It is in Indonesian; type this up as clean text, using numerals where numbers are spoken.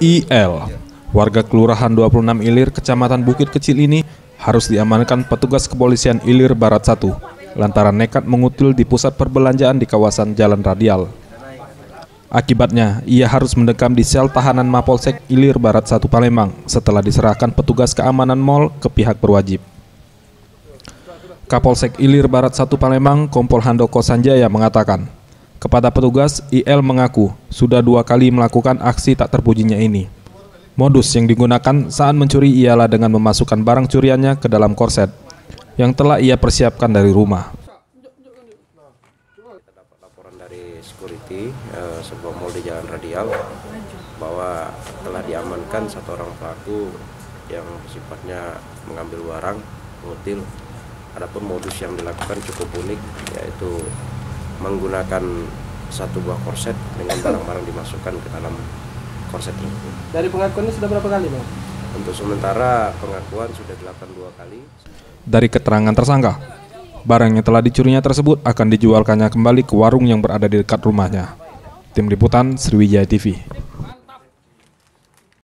IL, warga Kelurahan 26 Ilir, Kecamatan Bukit Kecil ini harus diamankan petugas kepolisian Ilir Barat 1 lantaran nekat mengutil di pusat perbelanjaan di kawasan Jalan Radial. Akibatnya, ia harus mendekam di sel tahanan Mapolsek Ilir Barat 1 Palembang setelah diserahkan petugas keamanan mal ke pihak berwajib. Kapolsek Ilir Barat 1 Palembang, Kompol Handoko Sanjaya mengatakan, kepada petugas, IL mengaku sudah 2 kali melakukan aksi tak terpujinya ini. Modus yang digunakan saat mencuri ialah dengan memasukkan barang curiannya ke dalam korset yang telah ia persiapkan dari rumah. Kita dapat laporan dari security sebuah mal di Jalan Radial bahwa telah diamankan 1 orang pelaku yang sifatnya mengambil barang, mengutil. Adapun modus yang dilakukan cukup unik, yaitu menggunakan 1 buah korset dengan barang-barang dimasukkan ke dalam korset ini. Dari pengakuannya sudah berapa kali, Bang? Untuk sementara pengakuan sudah dilakukan 2 kali. Dari keterangan tersangka, barang yang telah dicurinya tersebut akan dijualkannya kembali ke warung yang berada di dekat rumahnya. Tim Liputan Sriwijaya TV.